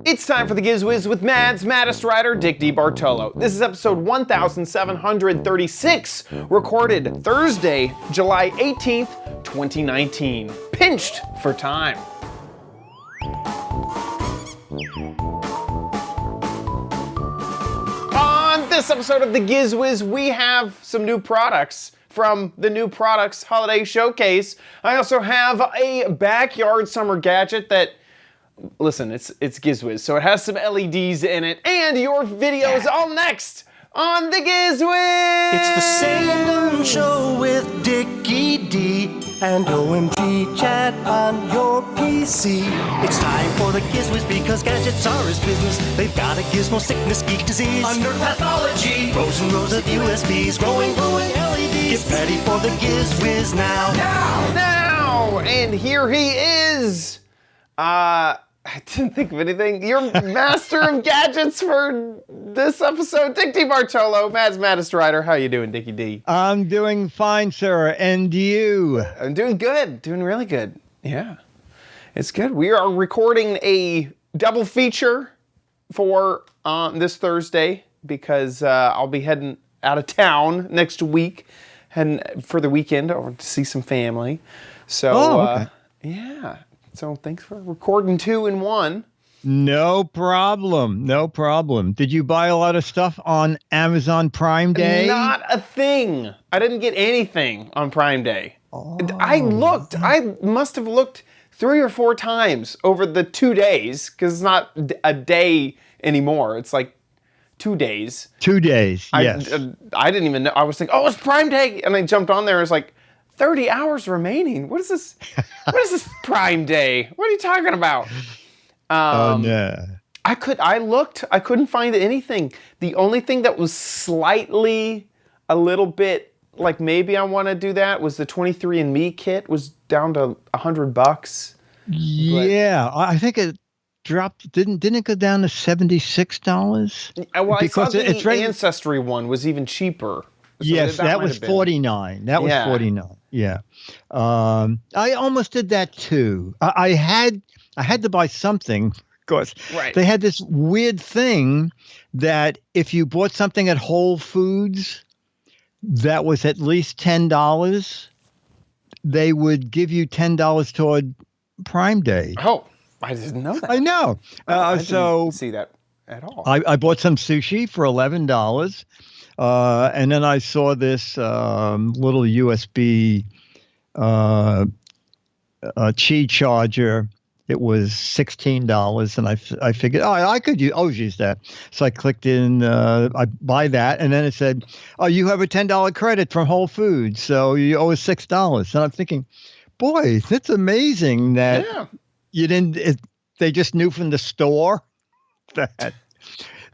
It's time for the Giz Wiz with Mad's maddest writer, Dick DeBartolo. This is episode 1736, recorded Thursday, July 18th, 2019. Pinched for time. On this episode of the Giz Wiz, we have some new products from the New Products Holiday Showcase. I also have a backyard summer gadget that, listen, it's Giz Wiz, so it has some LEDs in it, and your videos all next on the Giz Wiz! It's the Salem Show with Dickie D and OMG chat on your PC. It's time for the Giz Wiz because gadgets are his business. They've got a gizmo sickness, geek disease, under pathology, rows and rows of USBs, glowing LEDs. Get ready for the Giz Wiz now. Now! And here he is! I didn't think of anything. Your master of gadgets for this episode, Dick DeBartolo, Mad's maddest writer. How you doing, Dickie D? I'm doing fine, sir. And you? I'm doing good. Doing really good. Yeah. It's good. We are recording a double feature for this Thursday because I'll be heading out of town next week, heading for the weekend over to see some family. So, okay. Yeah. So thanks for recording 2 in 1. No problem. No problem. Did you buy a lot of stuff on Amazon Prime Day? Not a thing. I didn't get anything on Prime Day. Oh. I must have looked 3 or 4 times over the 2 days, because it's not a day anymore. It's like 2 days. 2 days, yes. I didn't even know. I was thinking, oh, it's Prime Day. And I jumped on there. It's like, 30 hours remaining. What is this? What is this Prime Day? What are you talking about? Oh, no. I looked. I couldn't find anything. The only thing that was slightly a little bit like maybe I want to do that was the 23andMe kit was down to $100. Yeah, I think it dropped. Didn't it go down to $76? Well, because I saw the Ancestry one was even cheaper. So yes, that was $49. That was $49. Yeah, I almost did that too. I had to buy something because they had this weird thing that if you bought something at Whole Foods that was at least $10, they would give you $10 toward Prime Day. Oh, I didn't know that. I know. I didn't see that at all. I bought some sushi for $11. And then I saw this little USB Qi charger. It was $16, and I figured, I could use that. So I clicked in, I buy that, and then it said, oh, you have a $10 credit from Whole Foods, so you owe us $6. And I'm thinking, boy, that's amazing that you didn't. They just knew from the store that.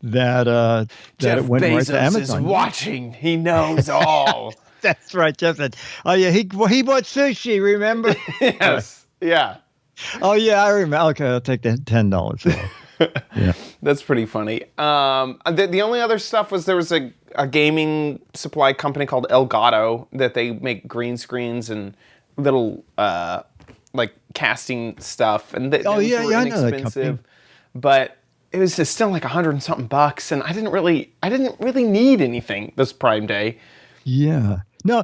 That Jeff it went Bezos right to Amazon. Is watching. He knows all. That's right, Jeff said. Oh yeah, he bought sushi. Remember? Yes. Yeah. Oh yeah, I remember. Okay, I'll take that $10. Yeah, that's pretty funny. The only other stuff was there was a gaming supply company called Elgato that they make green screens and little like casting stuff, and they were inexpensive, that company. But it was just still like $100 and something, and I didn't really need anything this Prime Day. Yeah. No,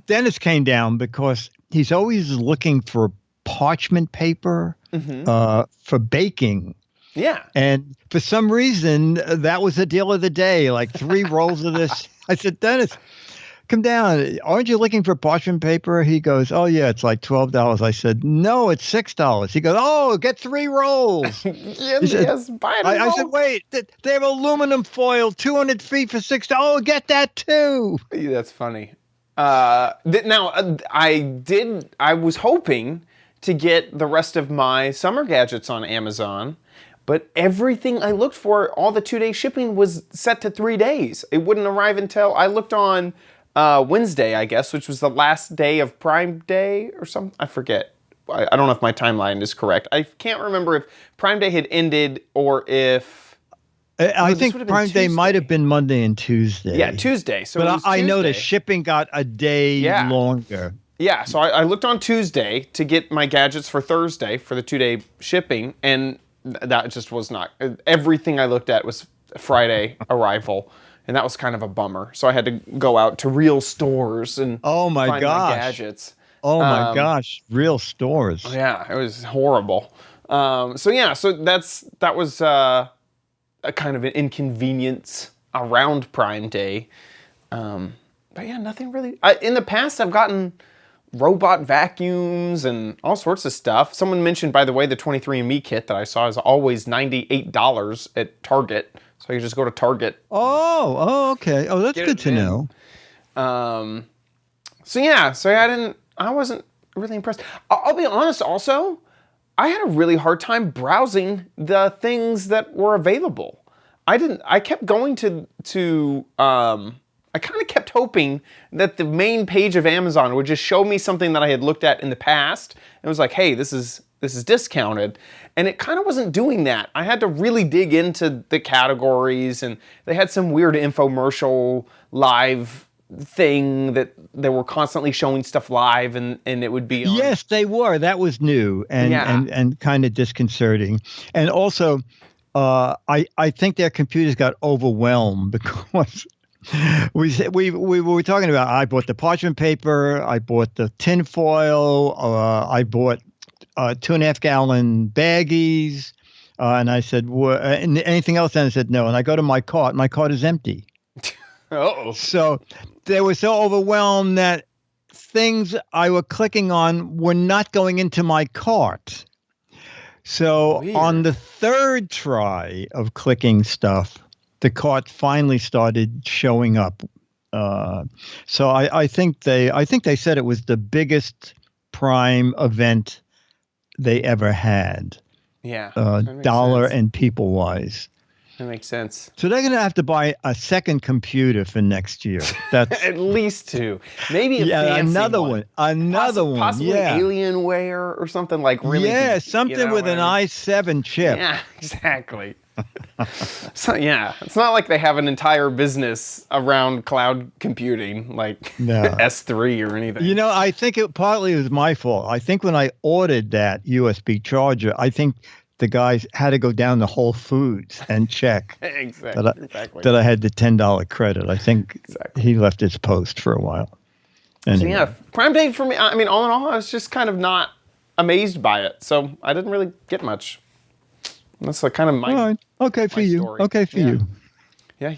Dennis came down because he's always looking for parchment paper for baking. Yeah. And for some reason, that was the deal of the day, like 3 rolls of this. I said, Dennis, come down. Aren't you looking for parchment paper? He goes, oh, yeah, it's like $12. I said, no, it's $6. He goes, oh, get 3 rolls. Yes, buy it. I said, wait, they have aluminum foil, 200 feet for $6. Oh, get that too. Yeah, that's funny. Now, I was hoping to get the rest of my summer gadgets on Amazon, but everything I looked for, all the 2-day shipping was set to 3 days. It wouldn't arrive until I looked on Wednesday, I guess, which was the last day of Prime Day or something. I forget. I don't know if my timeline is correct. I can't remember if Prime Day had ended or if... I think Prime Day might have been Monday and Tuesday. Yeah, Tuesday. So but I noticed shipping got a day longer. Yeah, so I looked on Tuesday to get my gadgets for Thursday for the 2-day shipping, and that just was not. Everything I looked at was Friday arrival, and that was kind of a bummer. So I had to go out to real stores and Oh my find my gosh. gadgets. Oh my gosh, real stores. Yeah, it was horrible. So that was a kind of an inconvenience around Prime Day. But yeah, nothing really. In the past, I've gotten robot vacuums and all sorts of stuff. Someone mentioned, by the way, the 23andMe kit that I saw is always $98 at Target. So you just go to Target. Oh, okay. Oh, that's Get good it to in. know. I wasn't really impressed. I'll be honest also, I had a really hard time browsing the things that were available. I kept going I kind of kept hoping that the main page of Amazon would just show me something that I had looked at in the past. And it was like, hey, this is discounted. And it kind of wasn't doing that. I had to really dig into the categories, and they had some weird infomercial live thing that they were constantly showing stuff live, and it would be on. Yes, they were. That was new and kind of disconcerting. And also, I think their computers got overwhelmed because we were talking about. I bought the parchment paper. I bought the tin foil. I bought 2.5 gallon baggies. And I said, anything else? And I said, no. And I go to my cart. My cart is empty. Oh. So they were so overwhelmed that things I were clicking on were not going into my cart. So Weird. On the third try of clicking stuff, the cart finally started showing up. So I think they said it was the biggest Prime event they ever had. Yeah. Dollar and people wise. That makes sense. So they're going to have to buy a second computer for next year. That's At least two. Maybe a fancy another one. Another one. Possibly Yeah. Alienware or something like really. Yeah, something with an i7 chip. Yeah, exactly. So yeah, it's not like they have an entire business around cloud computing like No. S3 or anything. You know, I think it partly was my fault. I think when I ordered that USB charger, I think the guys had to go down to Whole Foods and check exactly. that I had the $10 credit. I think he left his post for a while. Anyway. So yeah, Prime Day for me, I mean, all in all, I was just kind of not amazed by it. So I didn't really get much. That's like kind of my. All right. Okay for you. story. Okay for you. Yeah.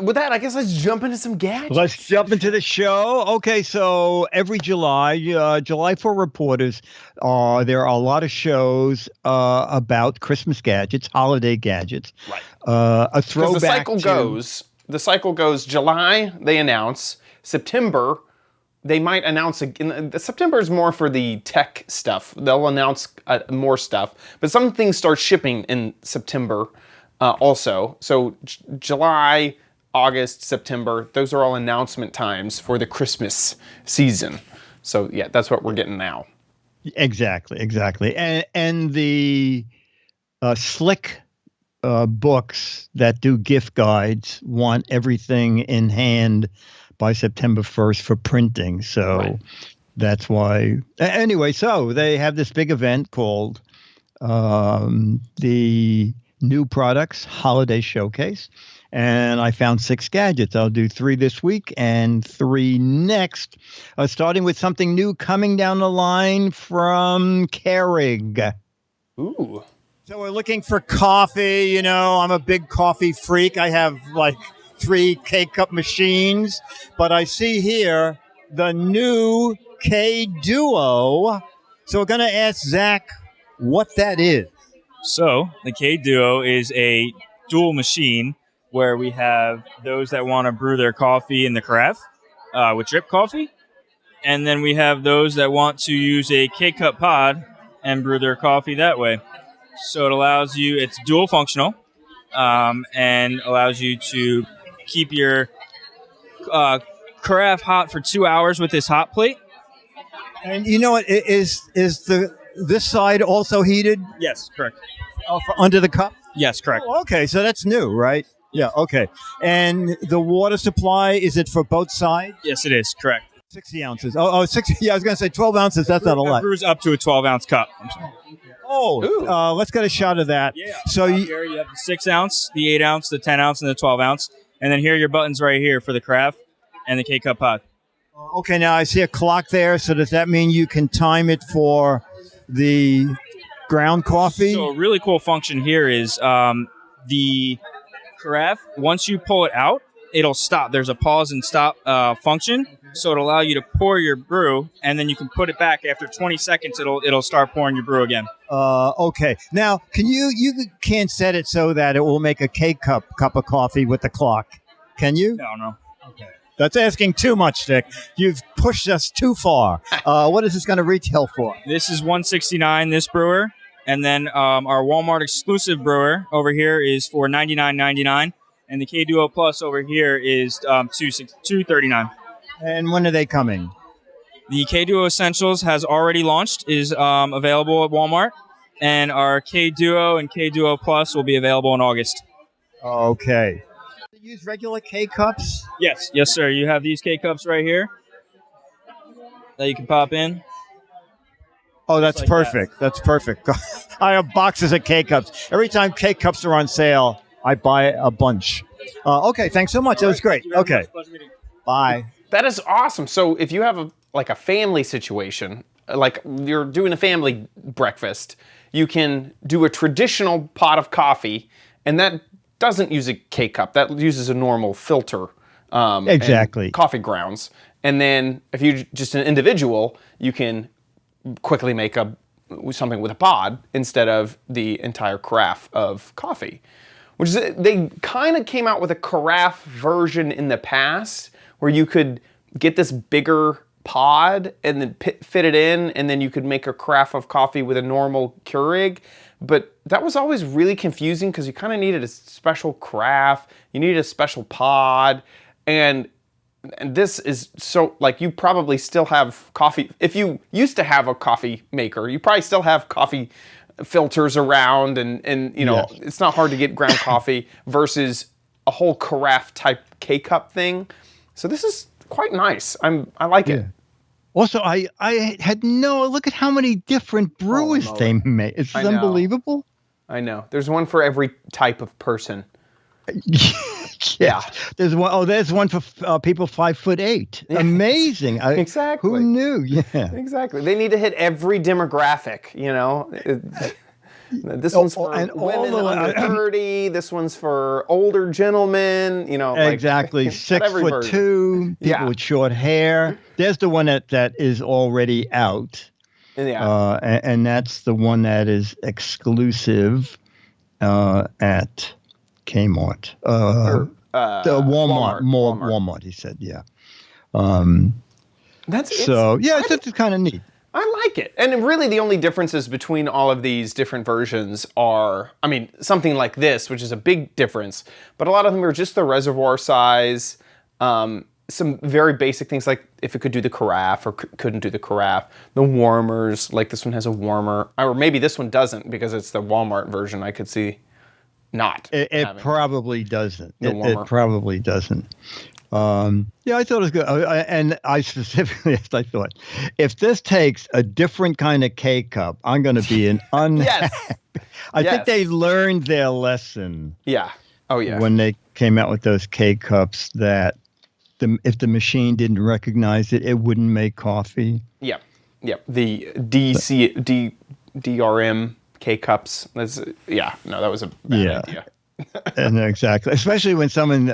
With that, I guess let's jump into some gadgets. Let's jump into the show. Okay, so every July for reporters, there are a lot of shows about Christmas gadgets, holiday gadgets. Right. A throwback. The cycle goes July, they announce. September, they might announce again. September is more for the tech stuff. They'll announce more stuff, but some things start shipping in September also. So July, August, September, those are all announcement times for the Christmas season. So yeah, that's what we're getting now. Exactly. And the slick books that do gift guides want everything in hand by September 1st for printing. So That's why. Anyway, so they have this big event called the New Products Holiday Showcase. And I found 6 gadgets. I'll do 3 this week and 3 next. Starting with something new coming down the line from Keurig. Ooh. So we're looking for coffee. You know, I'm a big coffee freak. I have like 3 K-Cup machines. But I see here the new K-Duo. So we're going to ask Zach what that is. So the K-Duo is a dual machine where we have those that want to brew their coffee in the carafe with drip coffee. And then we have those that want to use a K-Cup pod and brew their coffee that way. So it allows you, it's dual functional and allows you to keep your carafe hot for 2 hours with this hot plate. And you know what, is this side also heated? Yes, correct. For under the cup? Yes, correct. Oh, okay, so that's new, right? Yeah, okay. And the water supply, is it for both sides? Yes, it is, correct. 60 ounces. Oh, 60. Yeah, I was going to say 12 ounces. That's not a lot. Brews up to a 12-ounce cup. Let's get a shot of that. Yeah. So Here you have the 6 ounce, the 8 ounce, the 10 ounce, and the 12 ounce. And then here are your buttons right here for the carafe and the K-Cup pod. Okay, now I see a clock there. So does that mean you can time it for the ground coffee? So a really cool function here is the carafe, once you pull it out, it'll stop. There's a pause and stop function. So it'll allow you to pour your brew, and then you can put it back. After 20 seconds, it'll start pouring your brew again. Okay. Now, can you can't set it so that it will make a cup of coffee with the clock? Can you? No. Okay. That's asking too much, Dick. You've pushed us too far. What is this going to retail for? This is $169, this brewer. And then our Walmart exclusive brewer over here is for $99.99. And the K Duo Plus over here is $239. And when are they coming? The K Duo Essentials has already launched, is available at Walmart. And our K Duo and K Duo Plus will be available in August. Okay. Use regular K cups? Yes, sir. You have these K cups right here that you can pop in. Oh, that's like perfect. That's perfect. I have boxes of K cups. Every time K cups are on sale, I buy a bunch. Okay, thanks so much. That was great. Okay, bye. That is awesome. So if you have a family situation, like you're doing a family breakfast, you can do a traditional pot of coffee, and that doesn't use a K-cup. That uses a normal filter. Exactly. And coffee grounds. And then if you're just an individual, you can quickly make something with a pod instead of the entire carafe of coffee. Which is, they kind of came out with a carafe version in the past where you could get this bigger pod and then fit it in, and then you could make a carafe of coffee with a normal Keurig. But that was always really confusing because you kind of needed a special carafe, you needed a special pod, and this is so, like, you probably still have coffee. If you used to have a coffee maker, you probably still have coffee filters around, and you know, It's not hard to get ground coffee versus a whole carafe type K-cup thing. So this is quite nice. I like it. Also, I had look at how many different brews they make. It's unbelievable. I know. There's one for every type of person. Yeah. There's one. Oh, there's one for people 5'8". Amazing. Exactly. Who knew? Yeah. Exactly. They need to hit every demographic, you know. This one's for women under 30. This one's for older gentlemen, you know. Exactly. 6'2", people with short hair. There's the one that is already out. Yeah. And that's the one that is exclusive at Kmart. Walmart, he said, yeah. It's kind of neat. I like it. And really the only differences between all of these different versions are, I mean, something like this, which is a big difference, but a lot of them are just the reservoir size, some very basic things like if it could do the carafe or couldn't do the carafe, the warmers, like this one has a warmer, or maybe this one doesn't because it's the Walmart version. I could see not. It probably doesn't. It probably doesn't. I thought it was good. And I specifically, I thought, if this takes a different kind of K-cup, I'm going to be an unhappy. I think they learned their lesson. Yeah. Oh, yeah. When they came out with those K-cups that if the machine didn't recognize it, it wouldn't make coffee. Yeah. Yeah. The DRM K-cups. That was a bad idea. And exactly, especially when someone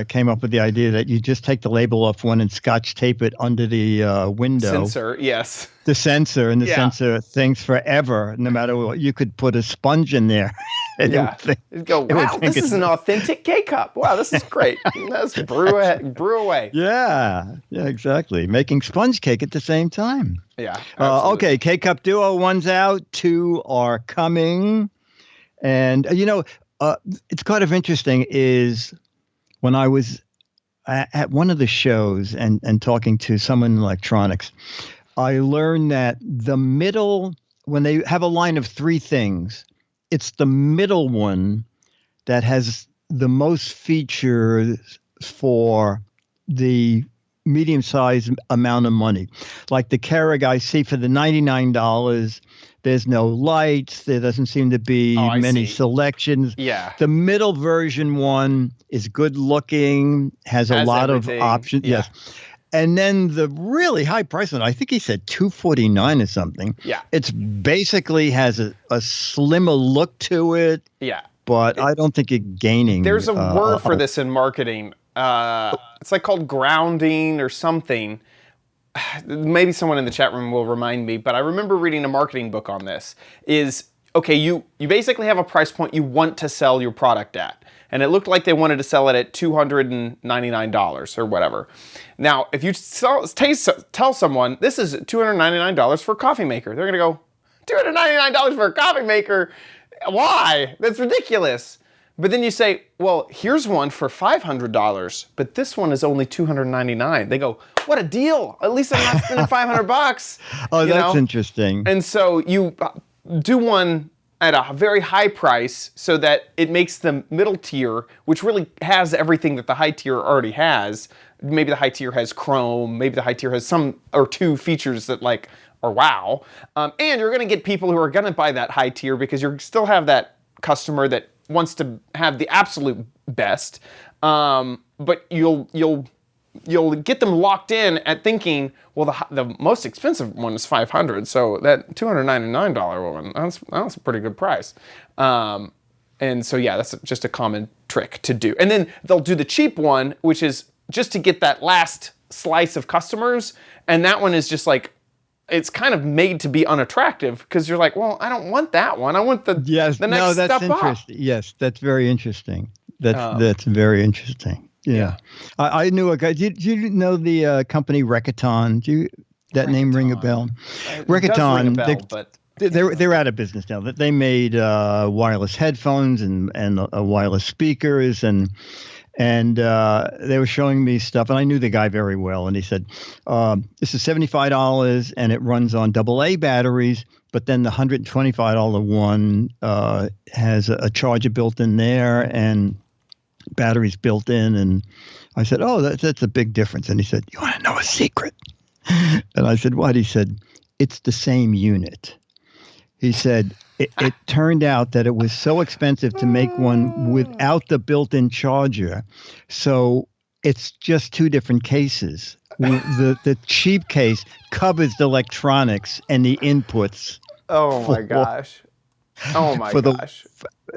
came up with the idea that you just take the label off one and Scotch tape it under the window. Sensor, yes. The sensor, and the sensor thinks forever, no matter what. You could put a sponge in there. And It'd go, wow, this is an authentic K-cup. Wow, this is great. Let's brew away. Yeah, exactly. Making sponge cake at the same time. Yeah. Okay, K-cup Duo, one's out, two are coming. And, it's kind of interesting is when I was at one of the shows and talking to someone in electronics, I learned that the middle, when they have a line of three things, it's the middle one that has the most features for the medium-sized amount of money. Like the Keurig I see for the $99, there's no lights. There doesn't seem to be Oh, I many see. selections. Yeah. The middle version one is good looking, has a lot everything. of options. Yeah. Yes. And then the really high price one, I think he said $249 or something. Yeah. It's basically has a slimmer look to it, Yeah. but I don't think it's gaining. There's a word for this in marketing. It's like called grounding or something. Maybe someone in the chat room will remind me, but I remember reading a marketing book on this. Is, okay, you basically have a price point you want to sell your product at. And it looked like they wanted to sell it at $299 or whatever. Now, if you tell someone, this is $299 for a coffee maker, they're going to go, $299 for a coffee maker? Why? That's ridiculous. But then you say, well, here's one for $500, but this one is only $299. They go, what a deal. At least I'm not spending $500. Oh, that's interesting. And so you do one at a very high price so that it makes the middle tier, which really has everything that the high tier already has. Maybe the high tier has Chrome, maybe the high tier has some or two features that like are wow. And you're gonna get people who are gonna buy that high tier because you still have that customer that wants to have the absolute best. But you'll get them locked in at thinking, well, the most expensive one is $500, so that $299 one, that's a pretty good price. And so yeah, that's just a common trick to do. And then they'll do the cheap one, which is just to get that last slice of customers, and that one is just like, it's kind of made to be unattractive because you're like, well, I don't want that one. I want the next step up. Yes, that's very interesting. That's very interesting. Yeah. I knew a guy. Do you know the company Rekaton? That name ring a bell? Rekaton, but they're out of business now. They made wireless headphones and wireless speakers and they were showing me stuff, and I knew the guy very well. And he said, "This is $75, and it runs on AA batteries. But then the $125 one has a charger built in there and batteries built in." And I said, "Oh, that's a big difference." And he said, "You want to know a secret?" And I said, "What?" He said, "It's the same unit." He said, it turned out that it was so expensive to make one without the built-in charger. So it's just two different cases. The cheap case covers the electronics and the inputs. Oh my gosh. Oh my gosh.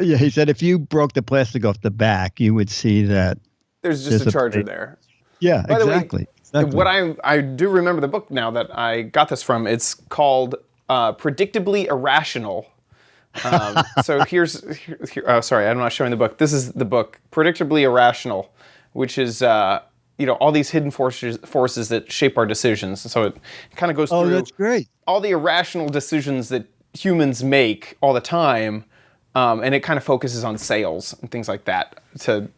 Yeah, he said if you broke the plastic off the back, you would see that there's just a charger there. Yeah, By exactly. The way, what I do remember the book now that I got this from. It's called Predictably Irrational. So sorry, I'm not showing the book. This is the book, Predictably Irrational, which is all these hidden forces that shape our decisions. And so it kind of goes through that's great. all the irrational decisions that humans make all the time, and it kind of focuses on sales and things like that. The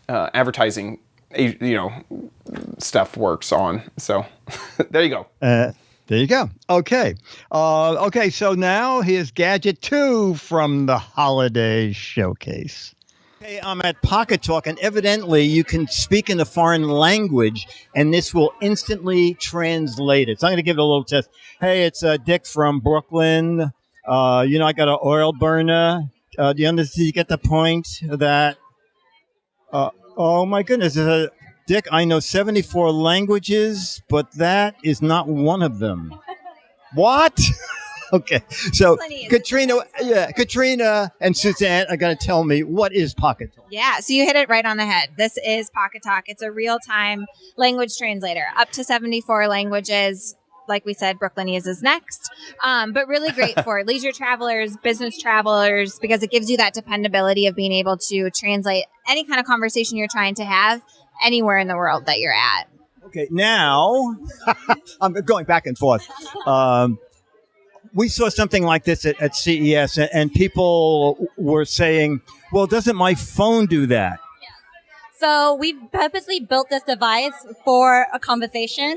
advertising, stuff works on. So there you go. There you go. Okay. So now here's Gadget 2 from the Holiday Showcase. Hey, I'm at Pocket Talk, and evidently you can speak in a foreign language, and this will instantly translate it. So I'm going to give it a little test. Hey, it's Dick from Brooklyn. I got an oil burner. Do you get the point that... oh, my goodness. Dick, I know 74 languages, but that is not one of them. What? Okay. So Katrina and Suzanne are going to tell me what is Pocket Talk. Yeah, so you hit it right on the head. This is Pocket Talk. It's a real-time language translator, up to 74 languages. Like we said, Brooklynese is next, but really great for leisure travelers, business travelers, because it gives you that dependability of being able to translate any kind of conversation you're trying to have anywhere in the world that you're at. Okay, now I'm going back and forth. We saw something like this at CES, and people were saying, well, doesn't my phone do that? So we purposely built this device for a conversation.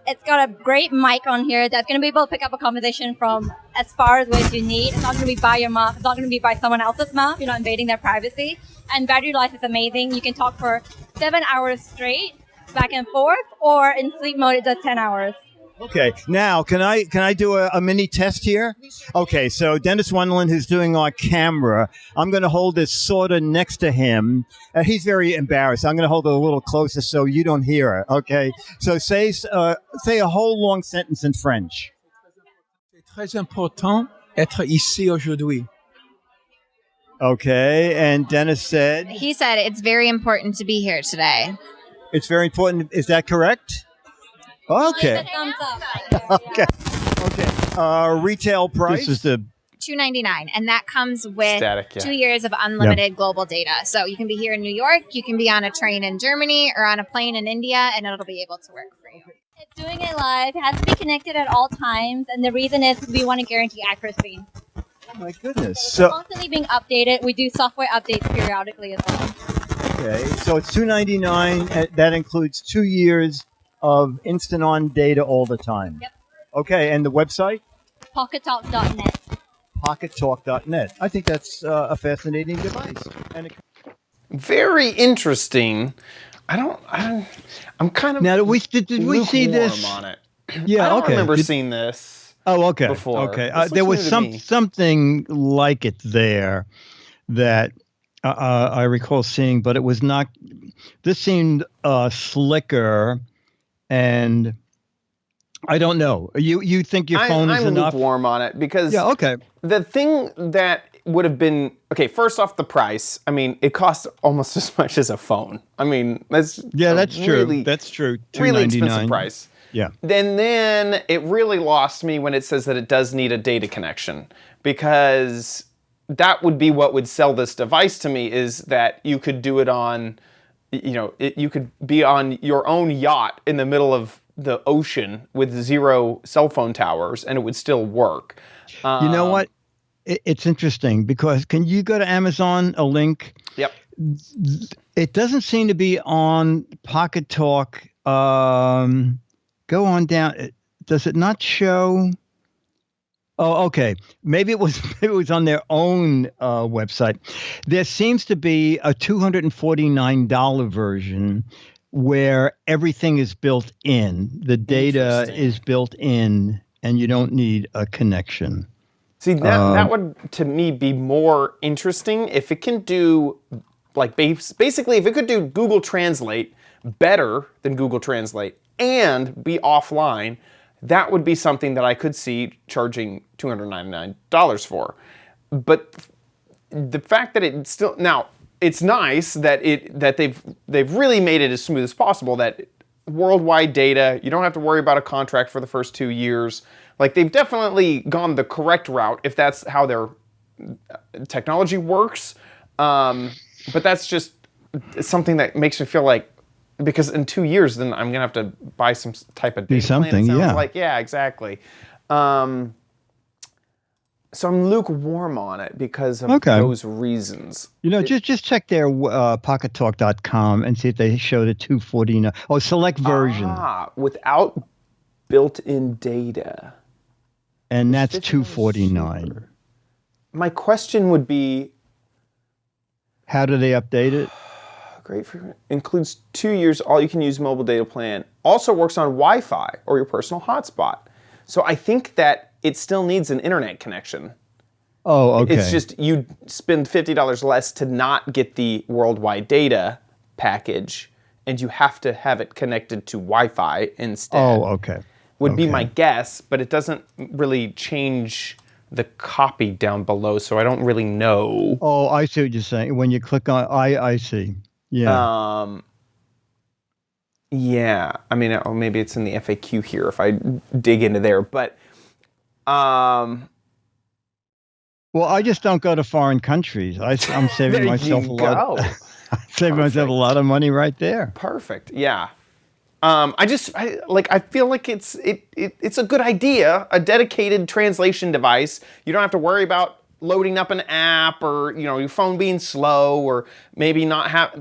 It's got a great mic on here that's going to be able to pick up a conversation from as far away as you need. It's not going to be by your mouth. It's not going to be by someone else's mouth. You're not invading their privacy. And battery life is amazing. You can talk for 7 hours straight, back and forth, or in sleep mode, it does 10 hours. Okay, now can I do a mini test here? Okay, so Dennis Wonderland, who's doing our camera, I'm going to hold this sort of next to him. He's very embarrassed. I'm going to hold it a little closer so you don't hear it. Okay, so say a whole long sentence in French. C'est très important être ici aujourd'hui. Okay, and Dennis said He said it's very important to be here today. it's very important. Is that correct? Okay. Thumbs up. Okay. Retail price. This is the $2.99, and that comes with Static, yeah. 2 years of unlimited global data. So you can be here in New York, you can be on a train in Germany or on a plane in India, and it'll be able to work for you. It's doing it live. It has to be connected at all times, and the reason is we want to guarantee accuracy. Oh my goodness. It's So constantly being updated. We do software updates periodically as well. okay, so it's $2.99. That includes 2 years of instant on data all the time. Yep. Okay, and the website PocketTalk.net. pockettalk.net. I think that's a fascinating device. And it, Very interesting. I'm kind of now. Did we see this? lukewarm on it. Yeah. I don't okay. remember seeing this. Oh, okay. before. Okay. This There looks was new to me. something like it there that I recall seeing, but it was not. This seemed slicker, and I don't know. You think your phone is I'm enough? lukewarm on it because Yeah. Okay. the thing that would have been okay. First off, the price. I mean, it costs almost as much as a phone. I mean, that's That's true. really, That's true. really expensive $2.99. price. Yeah. Then it really lost me when it says that it does need a data connection, because that would be what would sell this device to me, is that you could do it on, you could be on your own yacht in the middle of the ocean with 0 cell phone towers and it would still work. You know what? It's interesting because can you go to Amazon, a link? Yep. It doesn't seem to be on Pocket Talk. Go on down. Does it not show? Oh, okay. Maybe it was on their own website. There seems to be a $249 version where everything is built in. The data is built in, and you don't need a connection. See, that would, to me, be more interesting if it can do, like, basically, if it could do Google Translate better than Google Translate and be offline, that would be something that I could see charging $299 for. But the fact that it still, now, it's nice that they've really made it as smooth as possible, that worldwide data, you don't have to worry about a contract for the first 2 years. Like, they've definitely gone the correct route if that's how their technology works. But that's just something that makes me feel like, because in 2 years, then I'm gonna have to buy some type of data something, plan. It sounds yeah. like, yeah, exactly. So I'm lukewarm on it because of those reasons. Just check their pockettalk.com and see if they show the $249. Oh, select version. Without built-in data. And that's $249. My question would be, how do they update it? great for includes 2 years all-you-can-use mobile data plan. Also works on Wi-Fi or your personal hotspot. So I think that it still needs an internet connection. Oh, okay. It's just you spend $50 less to not get the worldwide data package, and you have to have it connected to Wi-Fi instead. Oh, okay. Would be my guess, but it doesn't really change the copy down below, so I don't really know. Oh, I see what you're saying. When you click on, I see. Yeah. Yeah. I mean, or maybe it's in the FAQ here if I dig into there, but well, I just don't go to foreign countries. I'm saving myself a lot. I'm saving myself a lot of money right there. Perfect. Yeah. I feel like it's a good idea, a dedicated translation device. You don't have to worry about loading up an app or, your phone being slow or maybe not have,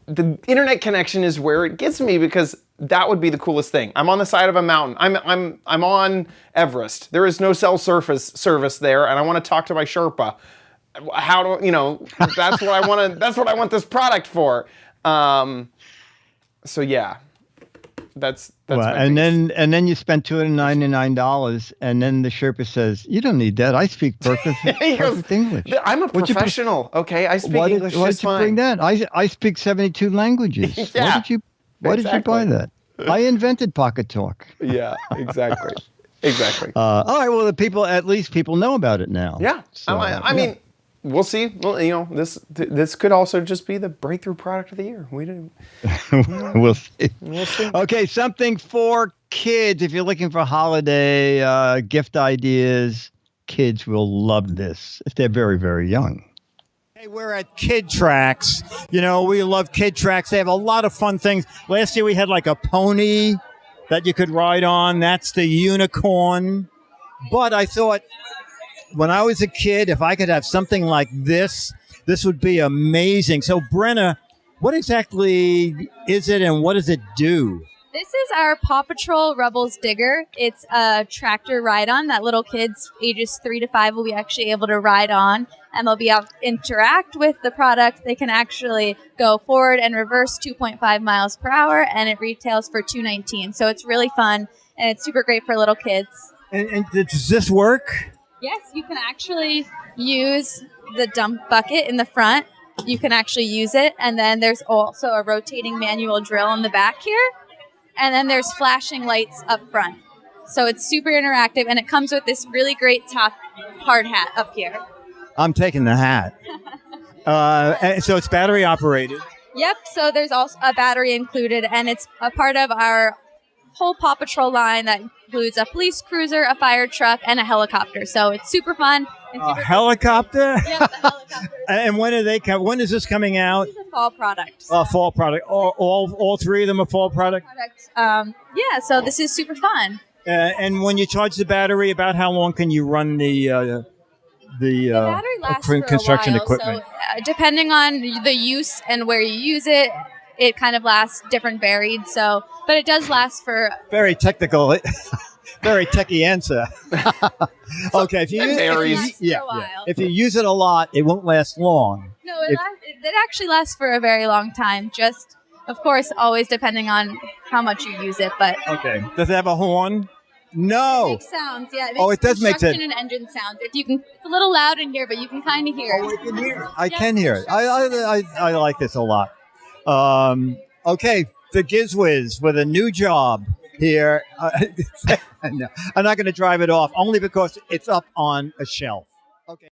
the internet connection is where it gets me, because that would be the coolest thing. I'm on the side of a mountain. I'm on Everest. There is no cell service there, and I want to talk to my Sherpa. How do that's what I want to? That's what I want this product for. So yeah, that's Well, my and biggest- then you spend $299, and then the Sherpa says, "You don't need that. I speak perfect, He goes, perfect English." I'm a What'd you put- professional. Okay, I speak Why English did just you fine. bring that? I speak 72 languages. Yeah, Why did you buy exactly. that? I invented Pocket Talk. Yeah, exactly, exactly. All right. Well, at least people know about it now. Yeah, So, I mean, we'll see. Well, this could also just be the breakthrough product of the year. We do. we'll see. We'll see. Okay, something for kids. If you're looking for holiday gift ideas, kids will love this if they're very, very young. Hey, we're at Kid Tracks. You know, we love Kid Tracks. They have a lot of fun things. Last year we had like a pony that you could ride on. That's the unicorn. But I thought when I was a kid, if I could have something like this would be amazing. So, Brenna, what exactly is it and what does it do? This is our Paw Patrol Rebels Digger. It's a tractor ride-on that little kids ages 3 to 5 will be actually able to ride on, and they'll be able to interact with the product. They can actually go forward and reverse 2.5 miles per hour, and it retails for $219. So it's really fun, and it's super great for little kids. And does this work? Yes, you can actually use the dump bucket in the front. You can actually use it, and then there's also a rotating manual drill in the back here. And then there's flashing lights up front. So it's super interactive, and it comes with this really great top hard hat up here. I'm taking the hat. And so it's battery operated. Yep, so there's also a battery included, and it's a part of our whole Paw Patrol line that includes a police cruiser, a fire truck, and a helicopter. So it's super fun. And A super helicopter? Yep, the helicopter. And when are they when is this coming out? It's a fall product. So Fall product. All three of them are fall product. yeah, so this is super fun. And when you charge the battery, about how long can you run the Battery lasts for construction a while, equipment? So depending on the use and where you use it, it kind of lasts different varied. So, but it does last for. Very technical, very techie answer. Okay, if you It use, varies. yeah, For a while. yeah. If you use it a lot, it won't last long. No, If- it actually lasts for a very long time. Just, of course, always depending on how much you use it. But Okay. Does it have a horn? No. it makes sounds. Yeah. Oh, it does make construction and engine sounds. If you can, it's a little loud in here, but you can kind of hear. I can hear it. I can hear it. I like this a lot. Okay, the Giz Wiz with a new job here. No, I'm not going to drive it off, only because it's up on a shelf. Okay.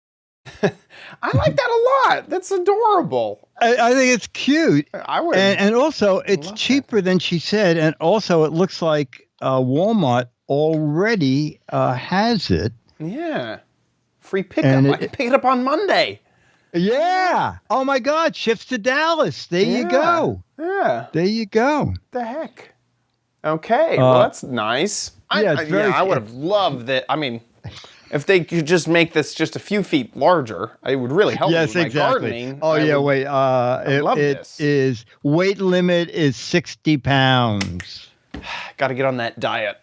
I like that a lot. That's adorable. I think it's cute. I would. And also, it's love that. cheaper than she said. And also, it looks like Walmart already has it. Yeah. Free pickup. And I can pick it up on Monday. Yeah. Oh, my God. Ships to Dallas. There you Yeah. go. Yeah. There you go. What the heck? Okay. Well, that's nice. yeah, it's very- I would have loved that. I mean, if they could just make this just a few feet larger, it would really help me Yes, with my exactly. gardening. Oh, I yeah. would- Wait. love It this. is weight limit is 60 pounds. Got to get on that diet.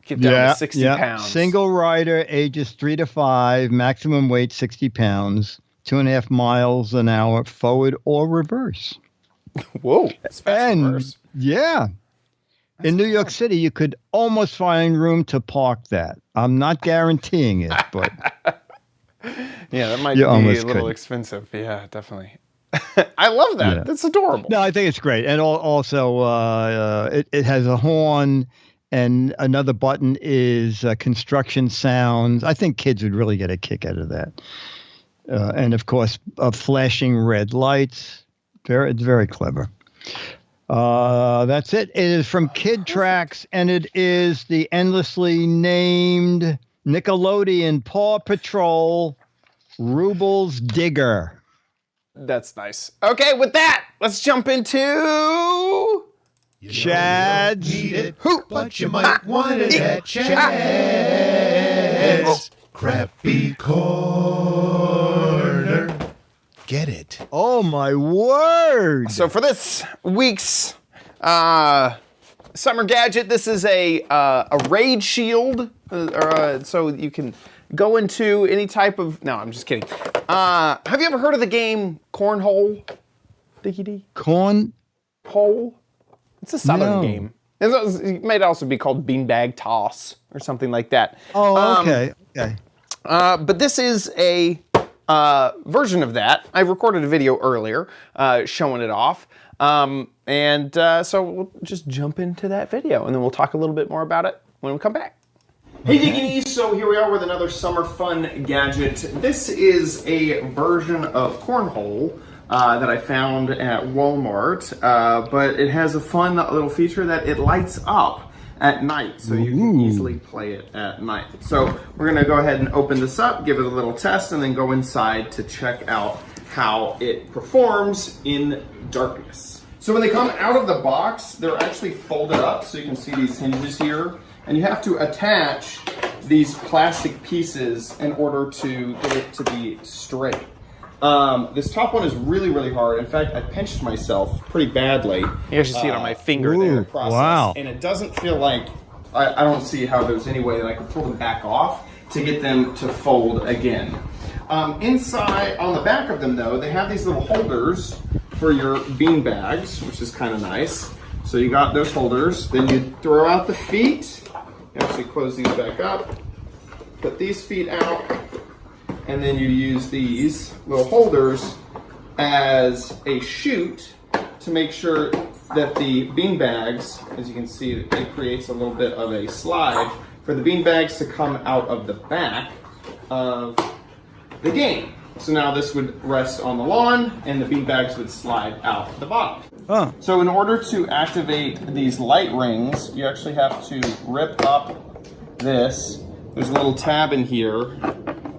Get down to 60 pounds. Single rider, ages 3 to 5, maximum weight 60 pounds, 2.5 miles an hour, forward or reverse. Whoa. That's fast And reverse. yeah, in New York City, you could almost find room to park that. I'm not guaranteeing it, but Yeah, that might You be a almost little could. expensive. Yeah, definitely. I love that. Yeah. That's adorable. no, I think it's great. And also, it has a horn, and another button is construction sounds. I think kids would really get a kick out of that. And of course, flashing red lights. It's very clever. That's it. It is from Kid Tracks, and it is the endlessly named Nickelodeon Paw Patrol Rubles Digger. That's nice. Okay, with that, let's jump into Chad's But you might want it at Chad's Crappy Corner. Get it. Oh my word! So for this week's summer gadget, this is a raid shield, so you can go into any type of. No, I'm just kidding. Have you ever heard of the game Cornhole? Dicky D? Cornhole? It's a Southern No. game. It might also be called Beanbag Toss or something like that. Oh, okay. Okay. But this is a version of that. I recorded a video earlier showing it off. So we'll just jump into that video and then we'll talk a little bit more about it when we come back. Hey Diggies, so here we are with another summer fun gadget. This is a version of Cornhole that I found at Walmart, but it has a fun little feature that it lights up at night, so you can easily play it at night. So we're gonna go ahead and open this up, give it a little test, and then go inside to check out how it performs in darkness. So when they come out of the box, they're actually folded up, so you can see these hinges here, and you have to attach these plastic pieces in order to get it to be straight. This top one is really, really hard. In fact, I pinched myself pretty badly. You actually see it on my finger there. Wow. And it doesn't feel like, I don't see how there's any way that I could pull them back off to get them to fold again. Inside, on the back of them though, they have these little holders for your bean bags, which is kind of nice. So you got those holders, then you throw out the feet, you actually close these back up, put these feet out, and then you use these little holders as a chute to make sure that the bean bags, as you can see, it creates a little bit of a slide for the bean bags to come out of the back of the game. So now this would rest on the lawn and the bean bags would slide out the bottom. Oh. So in order to activate these light rings, you actually have to rip up this. There's a little tab in here.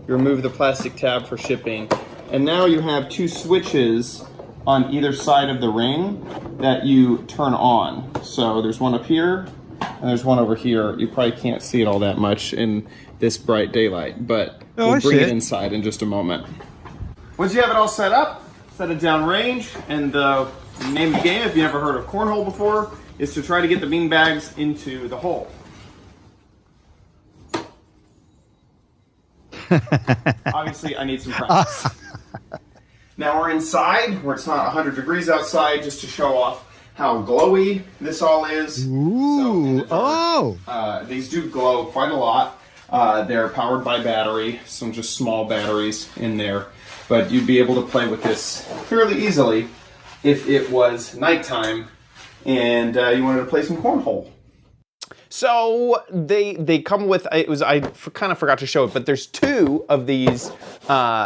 You remove the plastic tab for shipping. And now you have two switches on either side of the ring that you turn on. So there's one up here and there's one over here. You probably can't see it all that much in this bright daylight, but we'll bring it inside in just a moment. Once you have it all set up, set it down range, and the name of the game, if you never heard of Cornhole before, is to try to get the bean bags into the hole. Obviously, I need some practice. Now we're inside, where it's not 100 degrees outside, just to show off how glowy this all is. Ooh, These do glow quite a lot. They're powered by battery, some just small batteries in there. But you'd be able to play with this fairly easily if it was nighttime and you wanted to play some Cornhole. So they come with, I kind of forgot to show it, but there's 2 of these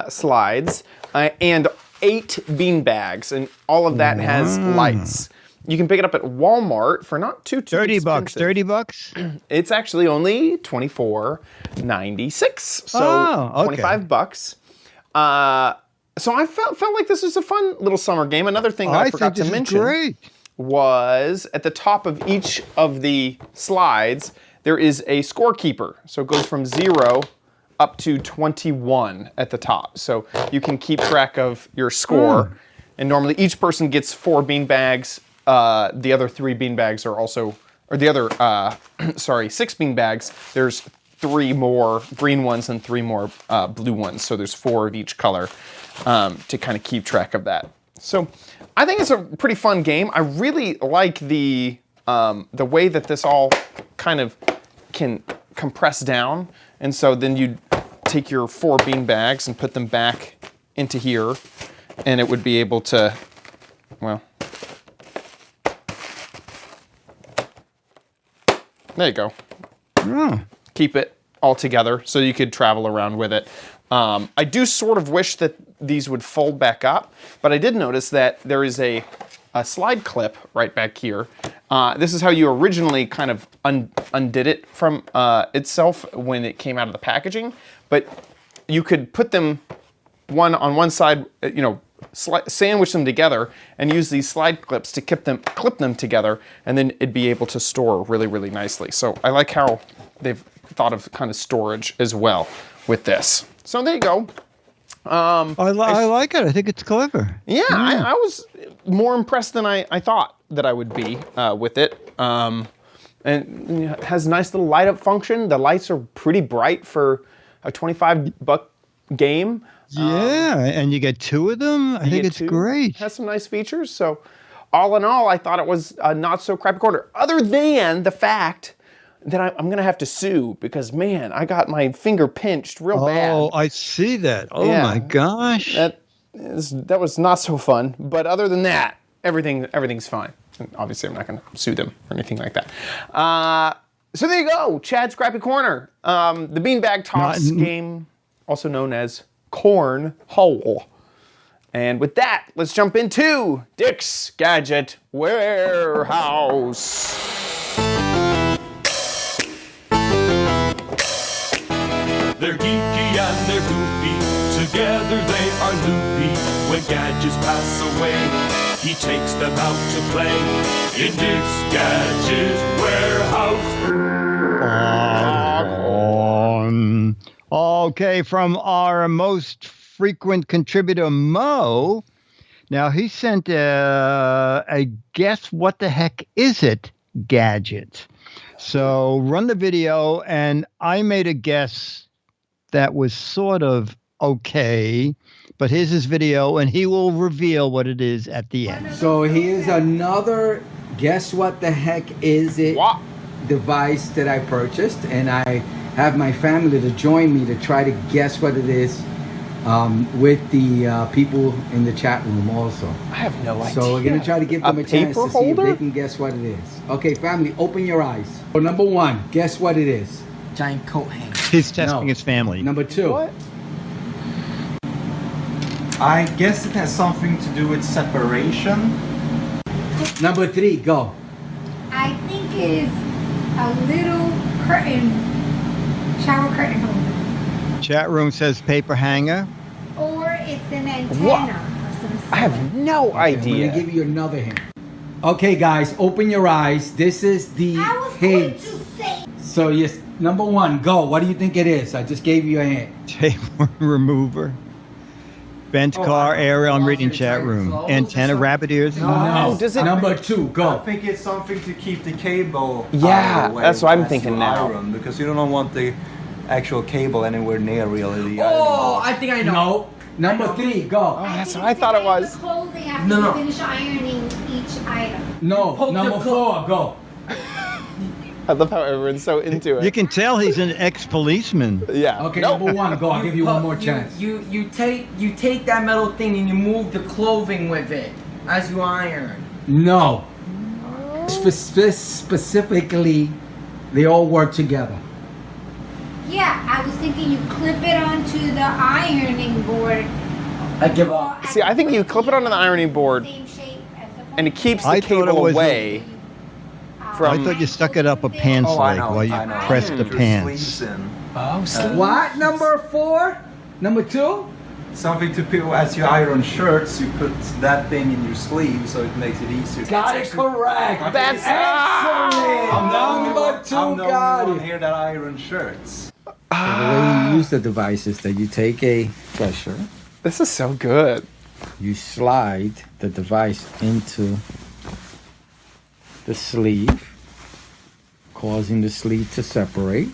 slides and 8 bean bags, and all of that has lights. You can pick it up at Walmart for not too $30 bucks. $30? It's actually only $24.96. So okay. 25 bucks. So I felt like this was a fun little summer game. Another thing that I forgot to mention was at the top of each of the slides, there is a scorekeeper. So it goes from 0 up to 21 at the top. So you can keep track of your score. And normally each person gets 4 bean bags. The other 3 bean bags are also, or the other, 6 bean bags. There's 3 more green ones and 3 more blue ones. So there's 4 of each color to kind of keep track of that. So I think it's a pretty fun game. I really like the way that this all kind of can compress down. And so then you take your 4 bean bags and put them back into here, and it would be able to, well, there you go. Keep it all together so you could travel around with it. I do sort of wish that these would fold back up, but I did notice that there is a slide clip right back here. This is how you originally kind of undid it from itself when it came out of the packaging, but you could put them on one side, sandwich them together and use these slide clips to clip them together, and then it'd be able to store really, really nicely. So I like how they've thought of kind of storage as well with this. So there you go. I like it. I think it's clever. Yeah, I was more impressed than I thought that I would be with it. And it has a nice little light up function. The lights are pretty bright for a $25 game. Yeah, and you get 2 of them. I think it's great. Has some nice features. So, all in all, I thought it was a not so crappy corner. Other than the fact that I'm going to have to sue because, man, I got my finger pinched real bad. Oh, I see that. Oh Yeah. my gosh. That was not so fun. But other than that, everything's fine. And obviously, I'm not going to sue them or anything like that. So there you go, Chad's Crappy Corner. The Beanbag Toss game, also known as Cornhole. And with that, let's jump into Dick's Gadget Warehouse. They're geeky and they're goofy, together they are loopy. When gadgets pass away, he takes them out to play in Dick's Gadget Warehouse. Okay, from our most frequent contributor, Mo. Now, he sent a guess what the heck is it gadget. So run the video, and I made a guess that was sort of okay, but here's his video, and he will reveal what it is at the end. So here's another guess what the heck is it device that I purchased, and I have my family to join me to try to guess what it is with the people in the chat room also. I have no idea. So we're going to try to give them a chance to see if holder? they can guess what it is. Okay, family, open your eyes. So number 1, guess what it is? Giant coat hanger. He's testing his family. Number 2. What? I guess it has something to do with separation. Number 3, go. I think it is a little curtain, shower curtain holder. Chat room says paper hanger. Or it's an antenna What? of some sort. I have no I'm idea. going to give you another hint. Okay, guys, open your eyes. This is the I was going hint. to say. So, yes, number 1, go. What do you think it is? I just gave you a hint. Table remover. Bent car area. I'm reading chat room. Antenna, rabbit ears. No. does it- Number 2, I go. think it's something to keep the cable Yeah, out of the way that's what I'm as thinking you now. iron, because you don't want the actual cable anywhere near really the Oh, ironing. I think I know. No. Number 3, go. Oh, that's what I thought it was. The clothing after No, no. you finish ironing each item. No. Poke the Number 4, go. I love how everyone's so into it. You can tell he's an ex-policeman. Yeah. Okay, Nope. number 1, go. I'll give you one more You- chance. You take that metal thing and you move the clothing with it as you iron. No. Specifically, they all work together. Yeah, I was thinking you clip it onto the ironing board. I give up. See, I think you clip it onto the ironing board, Same shape as the and it keeps the I thought it cable was away I from. thought you stuck it up a pants Oh, I leg know, while you I know. pressed the Your pants. sleeves in. Oh, What? Number 4? Number 2? Something to put as you iron shirts, you put that thing in your sleeve so it makes it easier. Got it correct. That's Excellent. Number 2 I'm the got only one it. here that iron shirts. So the way you use the device is that you take a pressure, This is so good. you slide the device into the sleeve, causing the sleeve to separate.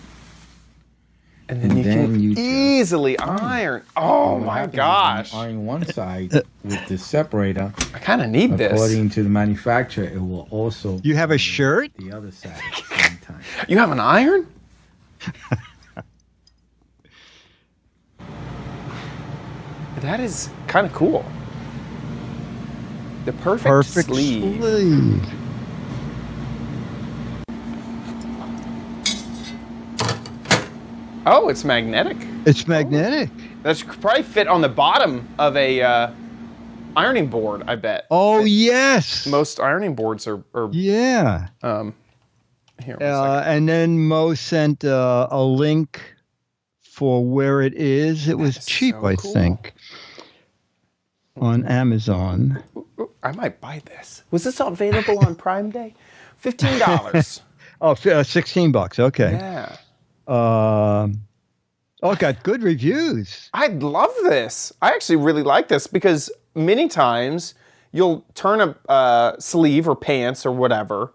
And then you can you just easily iron. Oh What my happens is gosh. when you iron one side with the separator. I kind of need this. According to the manufacturer, it will also You have a shirt? the other side at the same time. You have an iron? That is kind of cool. The perfect sleeve. Oh, it's magnetic. It's magnetic. That should probably fit on the bottom of a ironing board, I bet. Oh, yes. Most ironing boards are Yeah. here. And then Mo sent a link for where it is. It was cheap, so I cool. think, on Amazon. Ooh, I might buy this. Was this available on Prime Day? $15. Oh, $16. Okay. Yeah. It got good reviews. I love this. I actually really like this because many times you'll turn a sleeve or pants or whatever,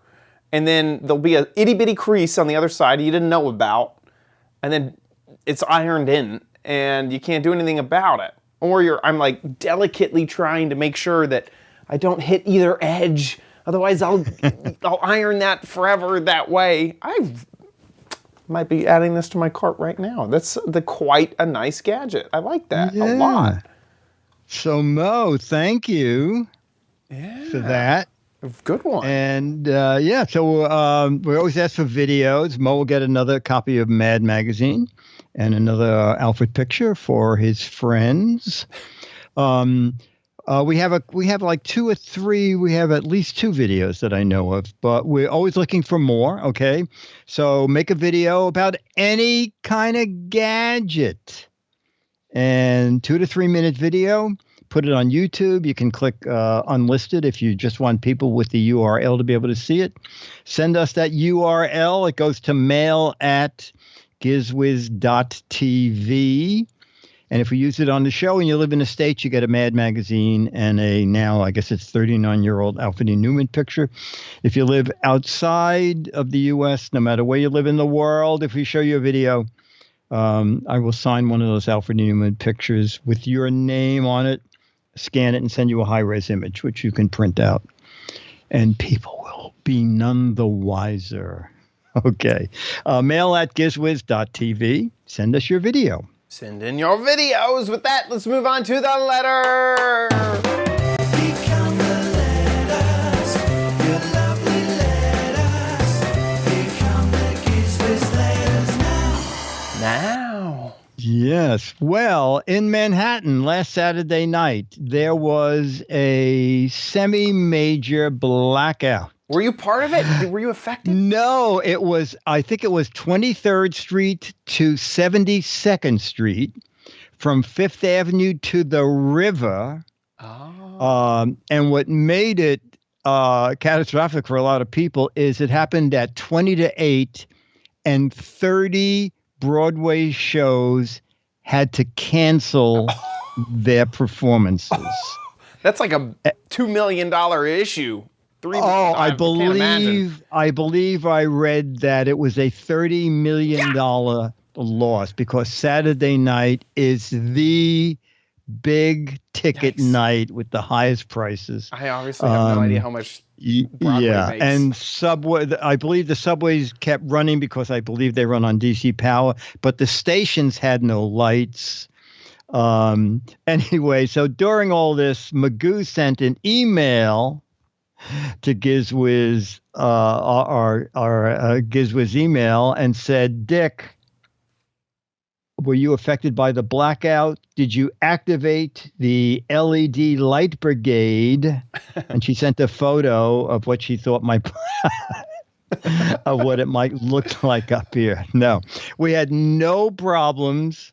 and then there'll be a itty bitty crease on the other side you didn't know about, and then it's ironed in, and you can't do anything about it. Or I'm like delicately trying to make sure that I don't hit either edge. Otherwise, I'll iron that forever that way. I might be adding this to my cart right now. That's quite a nice gadget. I like that a lot. So Mo, thank you for that. Good one. And so we always ask for videos. Mo will get another copy of Mad Magazine and another Alfred picture for his friends. We have like 2 or 3. We have at least 2 videos that I know of, but we're always looking for more. Okay, so make a video about any kind of gadget, and 2 to 3 minute video. Put it on YouTube. You can click unlisted if you just want people with the URL to be able to see it. Send us that URL. It goes to mail@gizwiz.tv. And if we use it on the show and you live in the States, you get a Mad Magazine and a now, I guess it's 39-year-old Alfred E. Newman picture. If you live outside of the U.S., no matter where you live in the world, if we show you a video, I will sign one of those Alfred E. Newman pictures with your name on it, scan it, and send you a high-res image, which you can print out. And people will be none the wiser. Okay. Mail@gizwiz.tv. Send us your video. Send in your videos. With that, let's move on to the letter. Become the letters, your lovely letters. Become the Giz Wiz letters now. Yes. Well, in Manhattan last Saturday night, there was a semi-major blackout. Were you part of it? Were you affected? No, I think it was 23rd Street to 72nd Street, from Fifth Avenue to the river. Oh. And what made it catastrophic for a lot of people is it happened at 20 to 8, and 30 Broadway shows had to cancel their performances. That's like a $2 million issue. I believe I read that it was a $30 million loss because Saturday night is the big ticket night with the highest prices. I obviously have no idea how much Broadway makes. And subway. I believe the subways kept running because I believe they run on DC power, but the stations had no lights. Anyway, so during all this, Magoo sent an email to Giz Wiz, our Giz Wiz email, and said, Dick, were you affected by the blackout? Did you activate the LED light brigade? And she sent a photo of what she thought of what it might look like up here. No, we had no problems.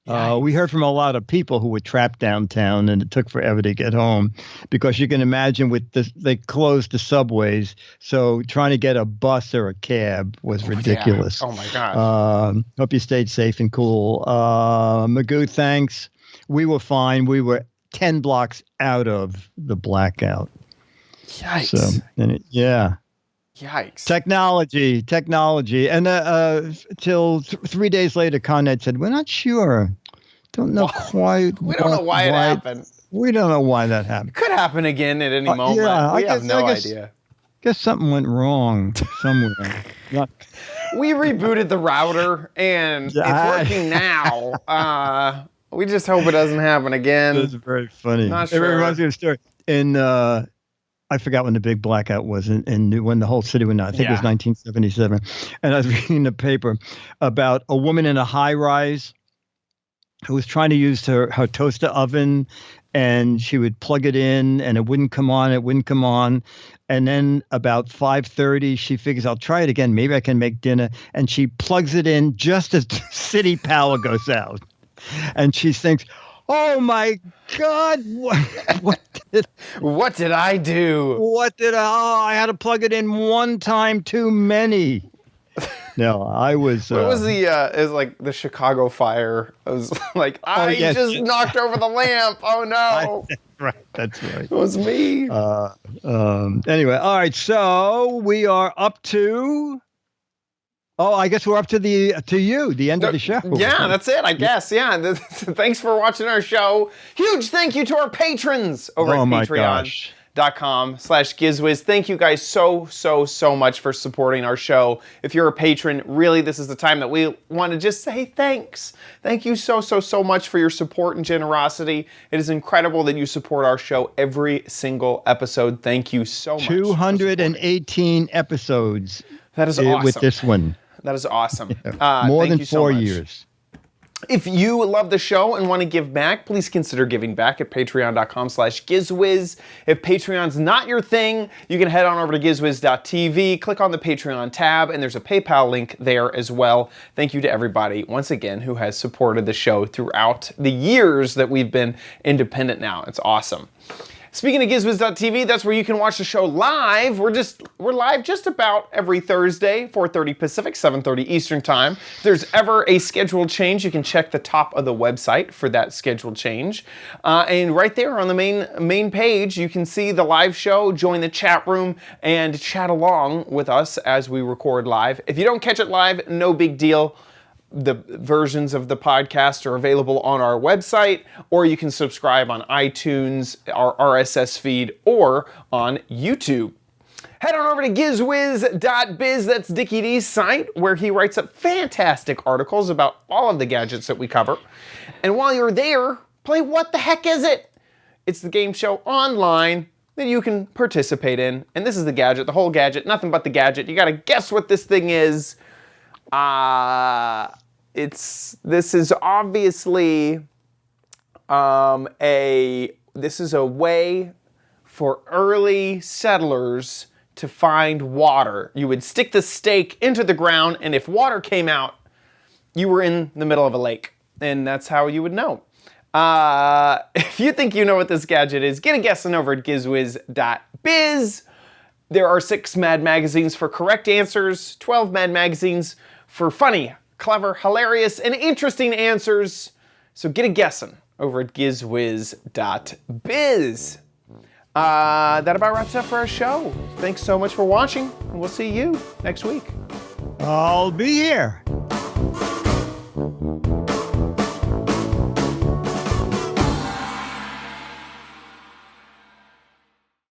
We heard from a lot of people who were trapped downtown, and it took forever to get home because you can imagine they closed the subways. So trying to get a bus or a cab was ridiculous. Yeah. Oh, my gosh. Hope you stayed safe and cool. Magoo, thanks. We were fine. We were 10 blocks out of the blackout. Yikes. So, yeah. Yikes. Technology. And till 3 days later, Con Ed said, we're not sure. Don't know quite. We don't know why it happened. We don't know why that happened. It could happen again at any moment. Yeah, we have no idea. Guess something went wrong somewhere. We rebooted the router, and it's working now. We just hope it doesn't happen again. That's very funny. Not sure. It reminds me of a story. I forgot when the big blackout was, and when the whole city went out. I think it was 1977. And I was reading the paper about a woman in a high-rise who was trying to use her toaster oven, and she would plug it in, and it wouldn't come on. And then about 5:30, she figures, I'll try it again. Maybe I can make dinner. And she plugs it in just as city power goes out. And she thinks, oh my God! What did I do? I had to plug it in one time too many. No, I was. What was it was like the Chicago fire. I was like, I just knocked over the lamp. Oh no! That's right. It was me. Anyway, all right. So we are up to Oh, I guess we're up to the end of the show. Yeah, that's it, I guess. Yeah. Thanks for watching our show. Huge thank you to our patrons over at Patreon.com/Giz Wiz. Thank you guys so much for supporting our show. If you're a patron, really, this is the time that we want to just say thanks. Thank you so much for your support and generosity. It is incredible that you support our show every single episode. Thank you so much. 218 episodes. That is awesome. With this one. That is awesome. More thank than you so 4 much. years. If you love the show and want to give back, please consider giving back at patreon.com/GizWiz. If Patreon's not your thing, you can head on over to gizwiz.tv, click on the Patreon tab, and there's a PayPal link there as well. Thank you to everybody, once again, who has supported the show throughout the years that we've been independent now. It's awesome. Speaking of gizwiz.tv, that's where you can watch the show live. We're live just about every Thursday, 4:30 Pacific, 7:30 Eastern Time. If there's ever a scheduled change, you can check the top of the website for that scheduled change. And right there on the main page, you can see the live show, join the chat room, and chat along with us as we record live. If you don't catch it live, no big deal. The versions of the podcast are available on our website, or you can subscribe on iTunes, our RSS feed, or on YouTube. Head on over to gizwiz.biz, that's Dickie D's site, where he writes up fantastic articles about all of the gadgets that we cover. And while you're there, play What the Heck Is It? It's the game show online that you can participate in. And this is the gadget, the whole gadget, nothing but the gadget. You gotta guess what this thing is. This is obviously this is a way for early settlers to find water. You would stick the stake into the ground, and if water came out, you were in the middle of a lake, and that's how you would know. If you think you know what this gadget is, get a guessing over at gizwiz.biz. There are 6 Mad magazines for correct answers, 12 Mad magazines for funny, clever, hilarious, and interesting answers. So get a guessing over at gizwiz.biz. That about wraps up for our show. Thanks so much for watching, and we'll see you next week. I'll be here.